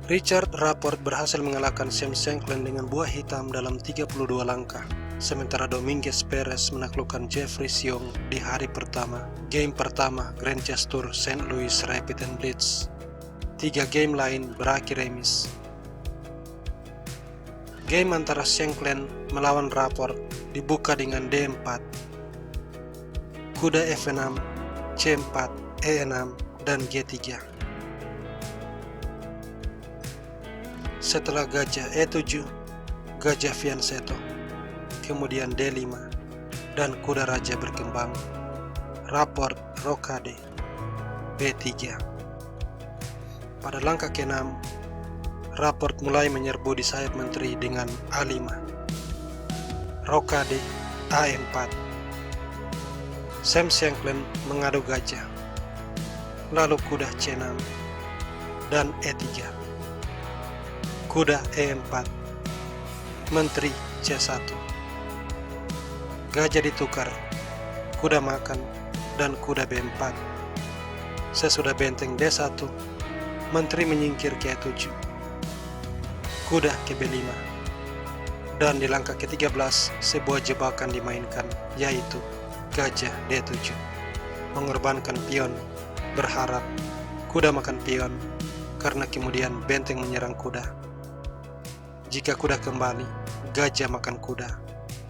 Richard Rapport berhasil mengalahkan Sam Shankland dengan buah hitam dalam 32 langkah, sementara Dominguez Perez menaklukkan Jeffrey Seong di hari pertama. Game pertama Grand Chess Tour St. Louis Rapid and Blitz. 3 game lain berakhir remis. Game antara Shankland melawan Rapport dibuka dengan D4, kuda F6, C4, E6, dan G3. Setelah gajah E7, gajah fianchetto, kemudian D5, dan kuda raja berkembang. Rapport rokade, B3. Pada langkah ke-6, Rapport mulai menyerbu di sayap menteri dengan A5, rokade, A4. Sam Shankland mengadu gajah, lalu kuda C6, dan E3. Kuda E4, menteri C1. Gajah ditukar, kuda makan, dan kuda B4. Sesudah benteng D1, menteri menyingkir ke E7, kuda ke B5. Dan di langkah ke-13, sebuah jebakan dimainkan, yaitu gajah D7. Mengorbankan pion, berharap kuda makan pion, karena kemudian benteng menyerang kuda. Jika kuda kembali, gajah makan kuda,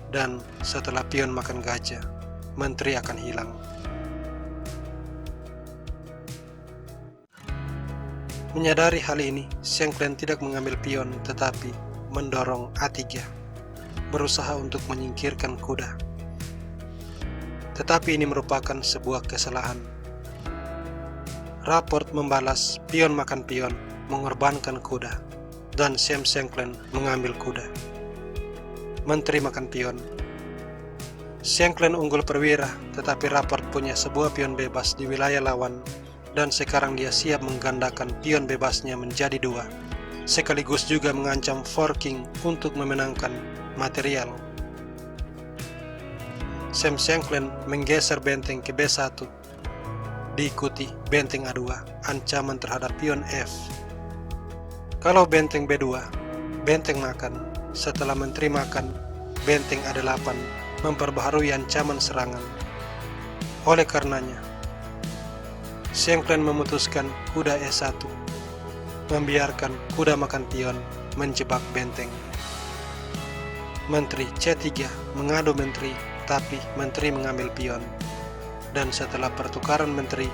dan setelah pion makan gajah, menteri akan hilang. Menyadari hal ini, Shankland tidak mengambil pion tetapi mendorong A3, berusaha untuk menyingkirkan kuda. Tetapi ini merupakan sebuah kesalahan. Rapport membalas pion makan pion, mengorbankan kuda, dan Sam Shankland mengambil kuda. Menteri makan pion. Shankland unggul perwira, tetapi Rapport punya sebuah pion bebas di wilayah lawan, dan sekarang dia siap menggandakan pion bebasnya menjadi 2, sekaligus juga mengancam forking untuk memenangkan material. Sam Shankland menggeser benteng ke B1, diikuti benteng A2, ancaman terhadap pion F. Kalau benteng B2, benteng makan. Setelah menteri makan, benteng A8 memperbaharui ancaman serangan. Oleh karenanya, Shankland memutuskan kuda E1, membiarkan kuda makan pion menjebak benteng. Menteri C3 mengadu menteri, tapi menteri mengambil pion. Dan setelah pertukaran menteri,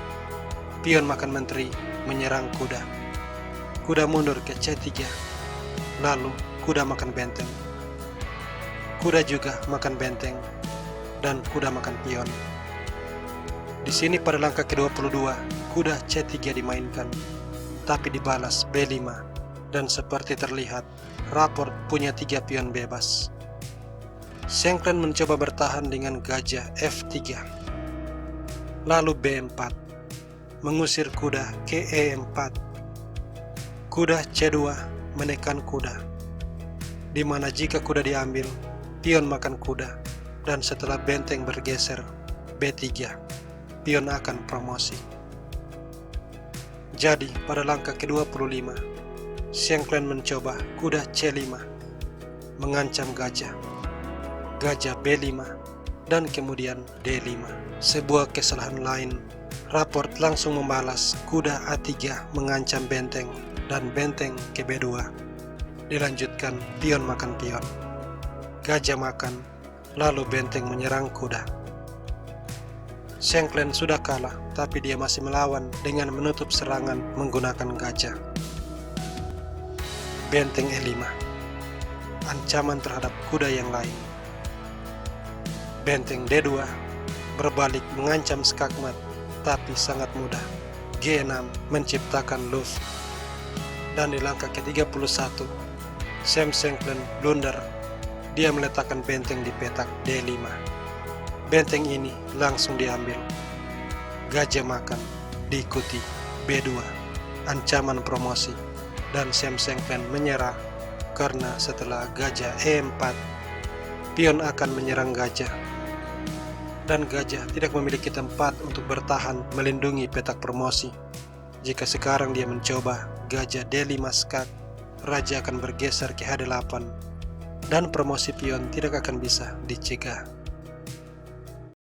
pion makan menteri menyerang kuda. Kuda mundur ke C3, lalu kuda makan benteng. Kuda juga makan benteng, dan kuda makan pion. Di sini pada langkah ke-22, kuda C3 dimainkan, tapi dibalas B5, dan seperti terlihat, Rapport punya 3 pion bebas. Shankland mencoba bertahan dengan gajah F3, lalu B4, mengusir kuda ke E4. Kuda C2 menekan kuda, di mana jika kuda diambil, pion makan kuda, dan setelah benteng bergeser B3, pion akan promosi. Jadi pada langkah ke-25, Shankland mencoba kuda C5, mengancam gajah, gajah B5, dan kemudian D5. Sebuah kesalahan lain, Rapport langsung membalas kuda A3 mengancam benteng, dan benteng ke B2. Dilanjutkan pion makan pion, gajah makan, lalu benteng menyerang kuda. Shankland sudah kalah, tapi dia masih melawan dengan menutup serangan menggunakan gajah. Benteng E5, ancaman terhadap kuda yang lain. Benteng D2 berbalik mengancam skakmat, tapi sangat mudah. G6 menciptakan luff. Dan di langkah ke-31, Sam Shankland blunder. Dia meletakkan benteng di petak D5. Benteng ini langsung diambil. Gajah makan, diikuti B2, ancaman promosi, dan Sam Shankland menyerah karena setelah gajah E4, pion akan menyerang gajah. Dan gajah tidak memiliki tempat untuk bertahan melindungi petak promosi. Jika sekarang dia mencoba Gajah Deli Maskat, raja akan bergeser ke H8 dan promosi pion tidak akan bisa dicegah.